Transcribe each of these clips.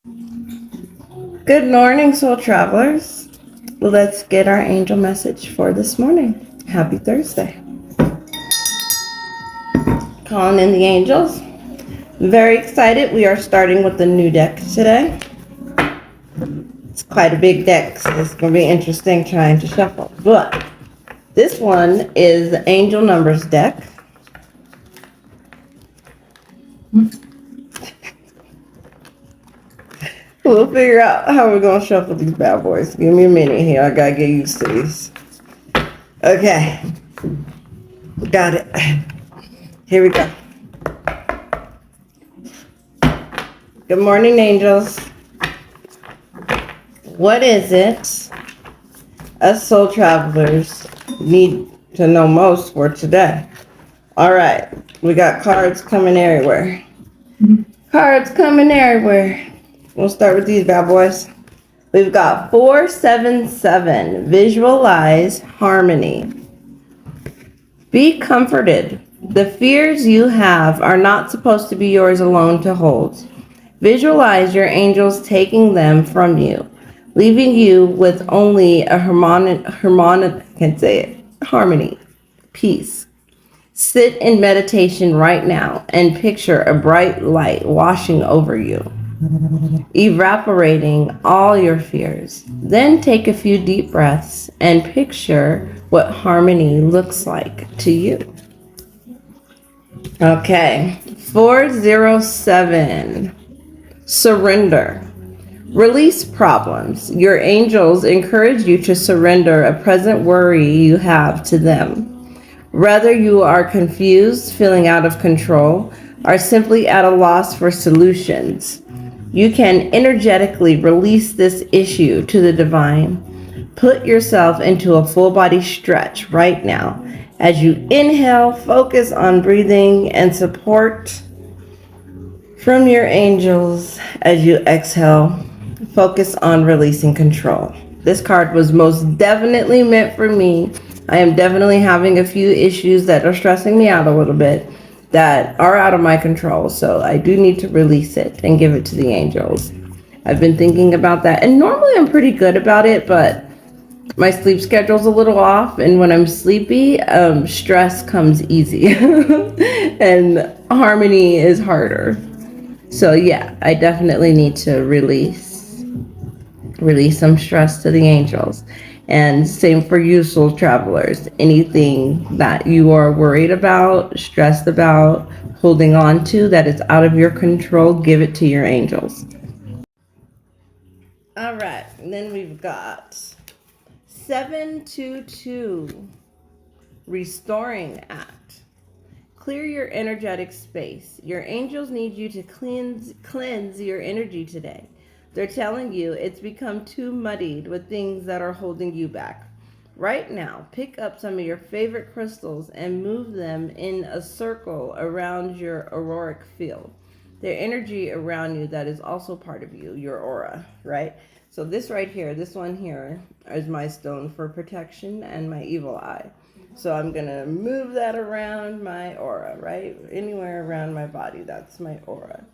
Good morning, soul travelers. Let's get our angel message for this morning. Happy Thursday. Calling in the angels. Very excited. We are starting with the new deck today. It's quite a big deck, so it's going to be interesting trying to shuffle. But this one is the angel numbers deck. We'll figure out how we're going to shuffle these bad boys. Give me a minute here. I got to get used to these. Okay. Got it. Here we go. Good morning, angels. What is it us soul travelers need to know most for today? All right, we got cards coming everywhere. Cards coming everywhere. We'll start with these bad boys. We've got 477. Visualize harmony. Be comforted. The fears you have are not supposed to be yours alone to hold. Visualize your angels taking them from you, leaving you with only a harmony, peace. Sit in meditation right now and picture a bright light washing over you, evaporating all your fears. Then take a few deep breaths and picture what harmony looks like to you. Okay, 407. Surrender. Release problems. Your angels encourage you to surrender a present worry you have to them. Whether you are confused, feeling out of control, or simply at a loss for solutions, you can energetically release this issue to the divine. Put yourself into a full body stretch right now. As you inhale, focus on breathing and support from your angels. As you exhale, focus on releasing control. This card was most definitely meant for me. I am definitely having a few issues that are stressing me out a little bit that are out of my control. So I do need to release it and give it to the angels. I've been thinking about that. And normally I'm pretty good about it, but my sleep schedule's a little off. And when I'm sleepy, stress comes easy. And harmony is harder. So yeah, I definitely need to release some stress to the angels. And same for you, soul travelers. Anything that you are worried about, stressed about, holding on to that is out of your control, give it to your angels. All right, and then we've got 722, Restoring Act. Clear your energetic space. Your angels need you to cleanse your energy today. They're telling you it's become too muddied with things that are holding you back. Right now, pick up some of your favorite crystals and move them in a circle around your auroric field. Their energy around you that is also part of you, your aura, right? So this right here, this one here is my stone for protection and my evil eye. So I'm going to move that around my aura, right? Anywhere around my body, that's my aura.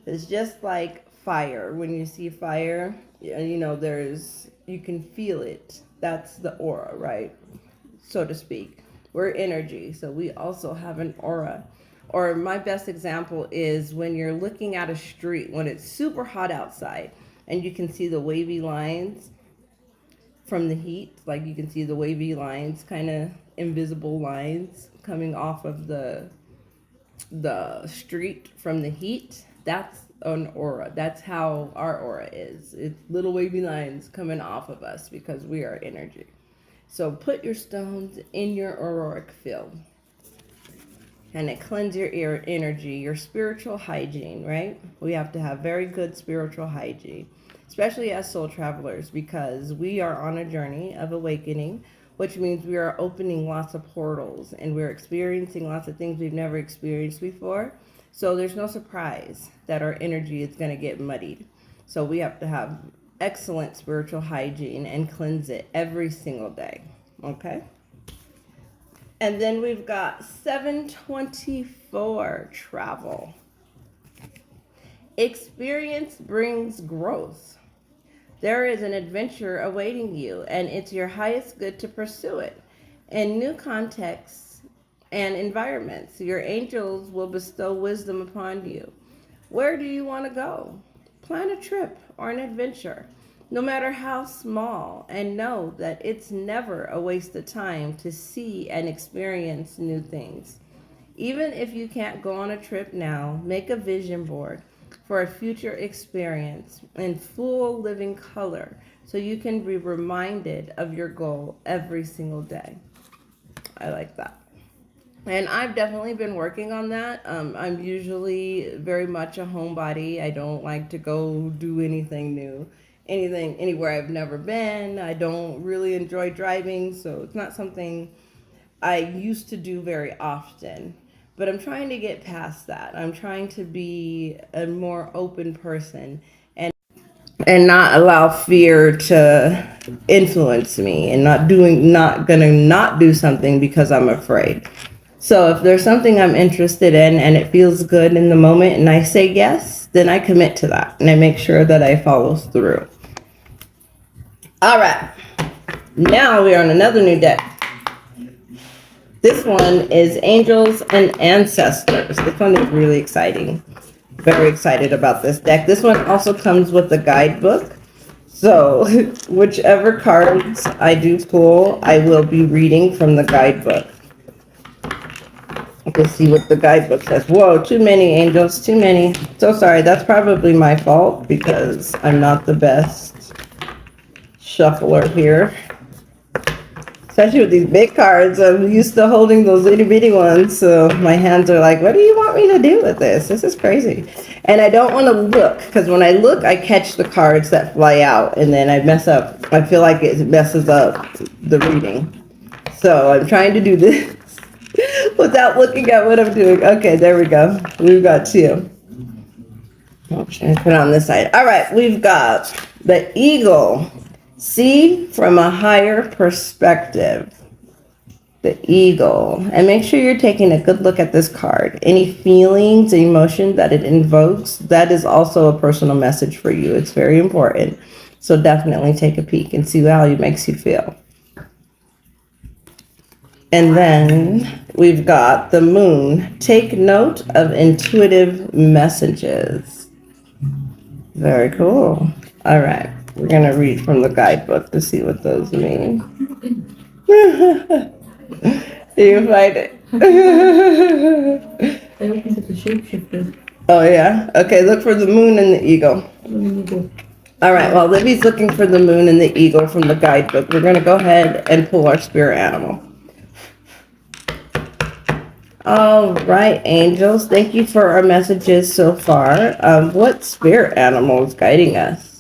It's just like fire. When you see fire, you can feel it. That's the aura, right? So to speak. We're energy, so we also have an aura. Or my best example is when you're looking at a street when it's super hot outside and you can see the wavy lines from the heat, like you can see the wavy lines, kind of invisible lines coming off of the street from the heat. That's an aura. That's how our aura is. It's little wavy lines coming off of us because we are energy. So put your stones in your auroric field and it cleanses your energy, your spiritual hygiene, right? We have to have very good spiritual hygiene, especially as soul travelers, because we are on a journey of awakening, which means we are opening lots of portals and we're experiencing lots of things we've never experienced before. So there's no surprise that our energy is going to get muddied. So we have to have excellent spiritual hygiene and cleanse it every single day. Okay? And then we've got 724, travel. Experience brings growth. There is an adventure awaiting you, and it's your highest good to pursue it. In new contexts and environments, your angels will bestow wisdom upon you. Where do you want to go? Plan a trip or an adventure, no matter how small, and know that it's never a waste of time to see and experience new things. Even if you can't go on a trip now, make a vision board for a future experience in full living color so you can be reminded of your goal every single day. I like that. And I've definitely been working on that. I'm usually very much a homebody. I don't like to go do anything new, anything anywhere I've never been. I don't really enjoy driving, so it's not something I used to do very often. But I'm trying to get past that. I'm trying to be a more open person and not allow fear to influence me and not do something because I'm afraid. So if there's something I'm interested in and it feels good in the moment and I say yes, then I commit to that and I make sure that I follow through. All right. Now we're on another new deck. This one is Angels and Ancestors. This one is really exciting. Very excited about this deck. This one also comes with a guidebook. So whichever cards I do pull, I will be reading from the guidebook. Let's see what the guidebook says. Whoa, too many angels, too many. So sorry, that's probably my fault because I'm not the best shuffler here. Especially with these big cards, I'm used to holding those itty bitty ones, so my hands are like, what do you want me to do with this? This is crazy. And I don't want to look, because when I look, I catch the cards that fly out, and then I mess up. I feel like it messes up the reading. So I'm trying to do this without looking at what I'm doing. Okay, there we go. We've got two. I'm trying to put it on this side. All right, we've got the eagle. See from a higher perspective. The eagle. And make sure you're taking a good look at this card. Any feelings, emotion that it invokes, that is also a personal message for you. It's very important. So definitely take a peek and see how it makes you feel. And then we've got the moon. Take note of intuitive messages. Very cool. All right. We're going to read from the guidebook to see what those mean. You find it. I opened up the shapeshifter. Oh, yeah? Okay, look for the moon and the eagle. All right, while Libby's looking for the moon and the eagle from the guidebook, we're going to go ahead and pull our spirit animal. All right, angels, thank you for our messages so far. What spirit animal is guiding us?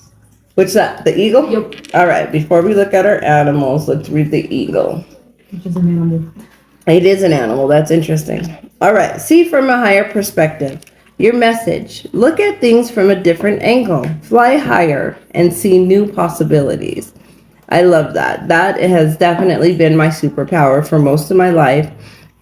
Which that? The eagle? Yep. All right, before we look at our animals, let's read the eagle. Which is an animal. It is an animal. That's interesting. All right, see from a higher perspective. Your message. Look at things from a different angle. Fly higher and see new possibilities. I love that. That has definitely been my superpower for most of my life,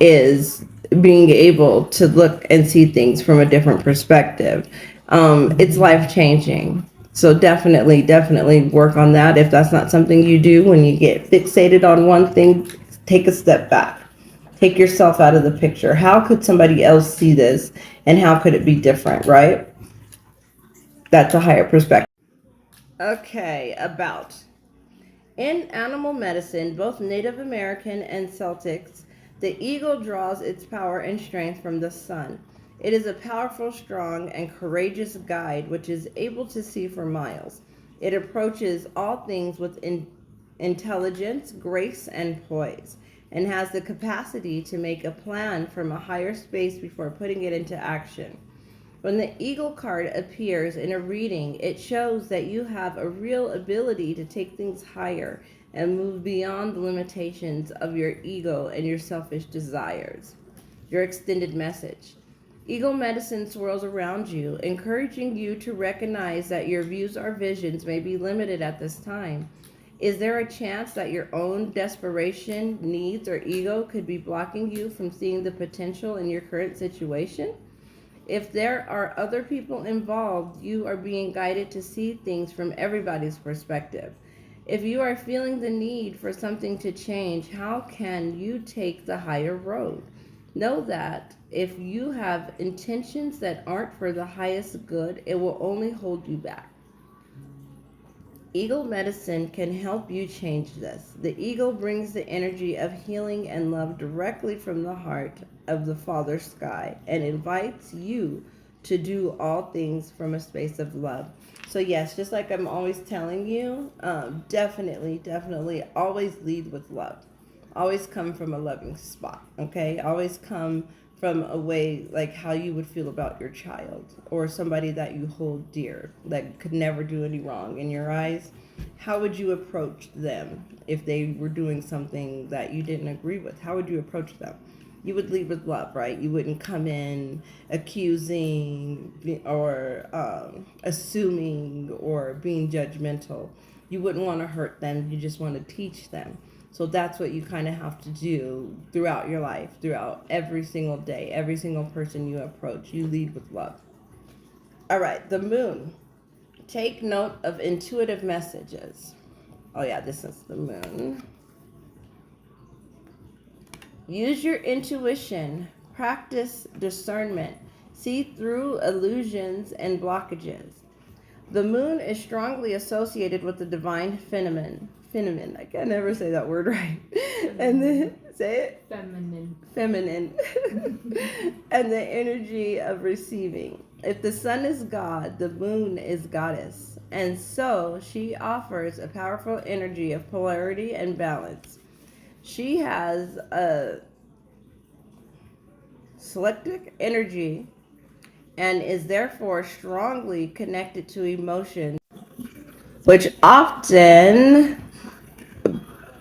is being able to look and see things from a different perspective. It's life changing. So definitely work on that. If that's not something you do, when you get fixated on one thing, take a step back. Take yourself out of the picture. How could somebody else see this and how could it be different, right? That's a higher perspective. Okay, about. In animal medicine, both Native American and Celtics, the eagle draws its power and strength from the sun. It is a powerful, strong, and courageous guide which is able to see for miles. It approaches all things with intelligence, grace, and poise, and has the capacity to make a plan from a higher space before putting it into action. When the eagle card appears in a reading, it shows that you have a real ability to take things higher and move beyond the limitations of your ego and your selfish desires. Your extended message. Eagle medicine swirls around you, encouraging you to recognize that your views or visions may be limited at this time. Is there a chance that your own desperation, needs, or ego could be blocking you from seeing the potential in your current situation? If there are other people involved, you are being guided to see things from everybody's perspective. If you are feeling the need for something to change, how can you take the higher road? Know that if you have intentions that aren't for the highest good, it will only hold you back. Eagle medicine can help you change this. The eagle brings the energy of healing and love directly from the heart of the Father Sky and invites you to do all things from a space of love. So, yes, just like I'm always telling you, definitely always lead with love. Always come from a loving spot, okay? Always come from a way like how you would feel about your child or somebody that you hold dear that could never do any wrong in your eyes. How would you approach them if they were doing something that you didn't agree with? How would you approach them? You would lead with love, right? You wouldn't come in accusing or assuming or being judgmental. You wouldn't want to hurt them. You just want to teach them. So that's what you kind of have to do throughout your life, throughout every single day, every single person you approach. You lead with love. All right, the moon. Take note of intuitive messages. Oh, yeah, this is the moon. Use your intuition. Practice discernment. See through illusions and blockages. The moon is strongly associated with the divine feminine. I can never say that word right. And then say it. Feminine. And the energy of receiving. If the sun is God, the moon is goddess. And so she offers a powerful energy of polarity and balance. She has a selective energy and is therefore strongly connected to emotions, which often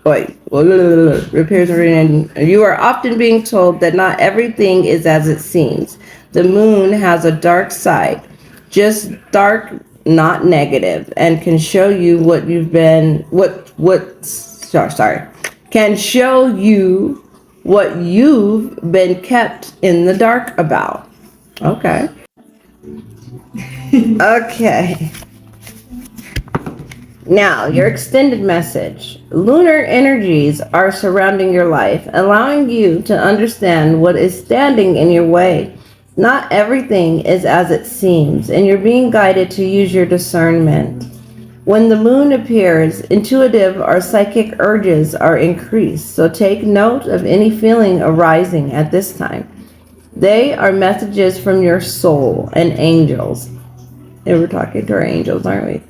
repairs and you are often being told that not everything is as it seems. The moon has a dark side, just dark, not negative, and can show you what you've been can show you what you've been kept in the dark about. Okay. Okay. Now, your extended message. Lunar energies are surrounding your life, allowing you to understand what is standing in your way. Not everything is as it seems, and you're being guided to use your discernment. When the moon appears, intuitive or psychic urges are increased, so take note of any feeling arising at this time. They are messages from your soul and angels. And we're talking to our angels, aren't we?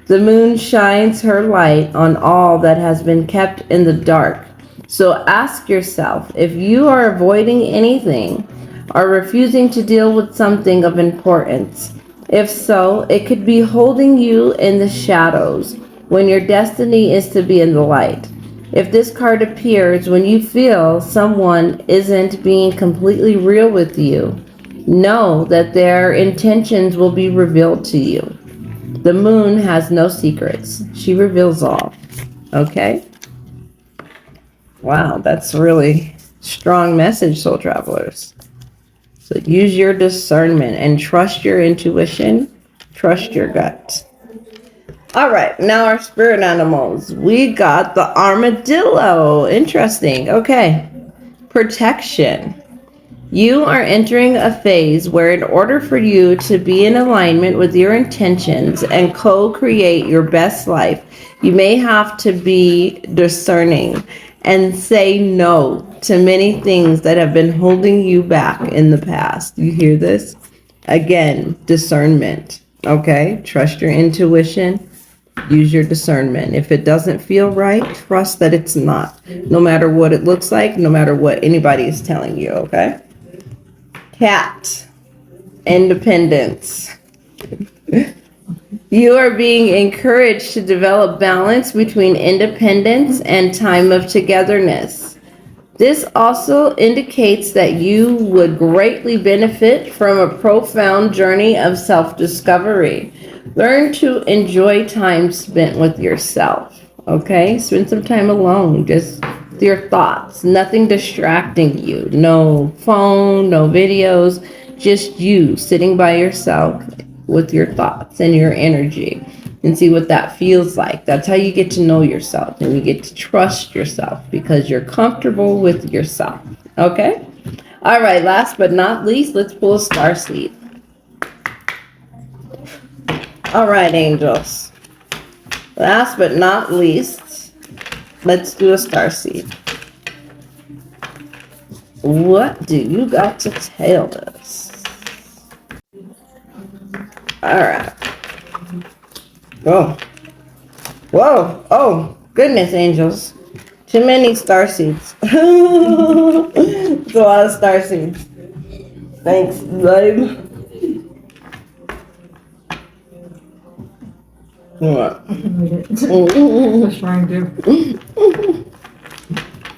The moon shines her light on all that has been kept in the dark. So ask yourself if you are avoiding anything or refusing to deal with something of importance. If so, it could be holding you in the shadows when your destiny is to be in the light. If this card appears when you feel someone isn't being completely real with you, know that their intentions will be revealed to you. The moon has no secrets. She reveals all. Okay? Wow, that's a really strong message, soul travelers. So use your discernment and trust your intuition. Trust your gut. All right, now our spirit animals. We got the armadillo. Interesting. Okay. Protection. You are entering a phase where, in order for you to be in alignment with your intentions and co-create your best life, you may have to be discerning and say no to many things that have been holding you back in the past. You hear this? Again, discernment. Okay? Trust your intuition. Use your discernment. If it doesn't feel right, trust that it's not. No matter what it looks like, no matter what anybody is telling you, okay? Cat, independence. You are being encouraged to develop balance between independence and time of togetherness. This also indicates that you would greatly benefit from a profound journey of self-discovery. Learn to enjoy time spent with yourself, okay? Spend some time alone, just your thoughts, nothing distracting you. No phone, no videos, just you sitting by yourself with your thoughts and your energy, and see what that feels like. That's how you get to know yourself and you get to trust yourself because you're comfortable with yourself. Okay? All right, last but not least, let's pull a star seed. All right, angels. Last but not least, let's do a star seed. What do you got to tell us? All right. Whoa. Whoa. Oh, goodness, angels. Too many star seeds. It's a lot of star seeds. Thanks, babe. What? Let's try and do.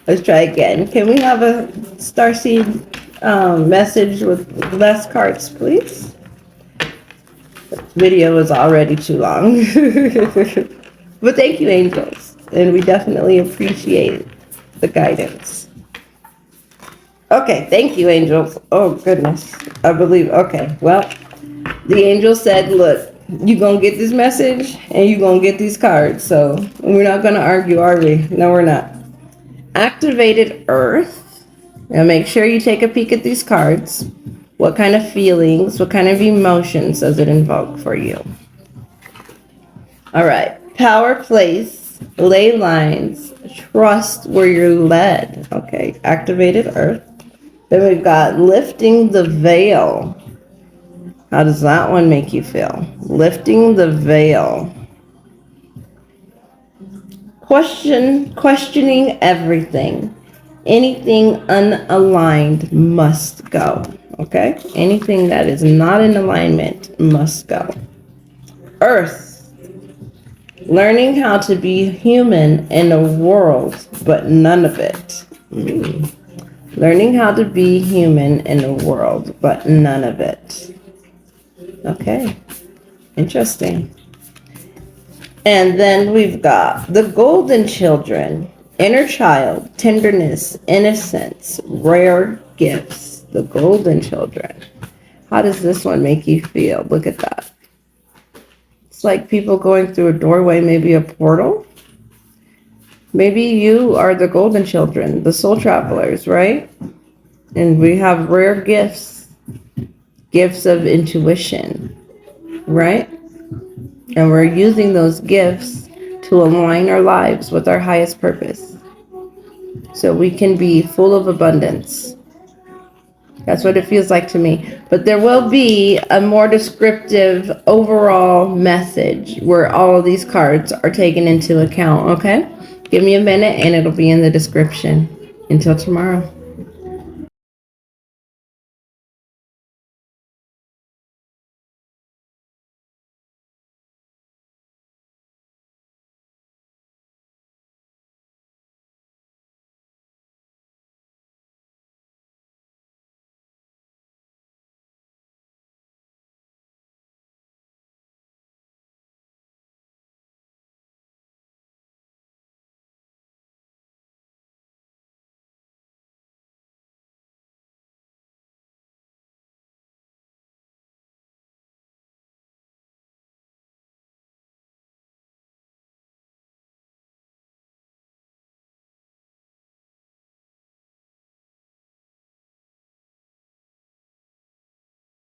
Let's try again. Can we have a starseed message with less cards, please? The video is already too long. But thank you, angels. And we definitely appreciate the guidance. Okay, thank you, angels. Oh, goodness. I believe. Okay, well, the angel said, look, you're going to get this message and you're going to get these cards. So we're not going to argue, are we? No, we're not. Activated Earth. Now make sure you take a peek at these cards. What kind of feelings, what kind of emotions does it invoke for you? All right. Power place, ley lines, trust where you're led. Okay. Activated Earth. Then we've got lifting the veil. How does that one make you feel? Lifting the veil. Questioning everything. Anything unaligned must go. Okay? Anything that is not in alignment must go. Earth. Learning how to be human in a world, but none of it. Learning how to be human in a world, but none of it. Okay. Interesting. And then we've got the golden children, inner child, tenderness, innocence, rare gifts. The golden children. How does this one make you feel? Look at that. It's like people going through a doorway, maybe a portal. Maybe you are the golden children, the soul travelers, right? And we have rare gifts, gifts of intuition, right? And we're using those gifts to align our lives with our highest purpose. So we can be full of abundance. That's what it feels like to me. But there will be a more descriptive overall message where all of these cards are taken into account, okay? Give me a minute and it'll be in the description. Until tomorrow.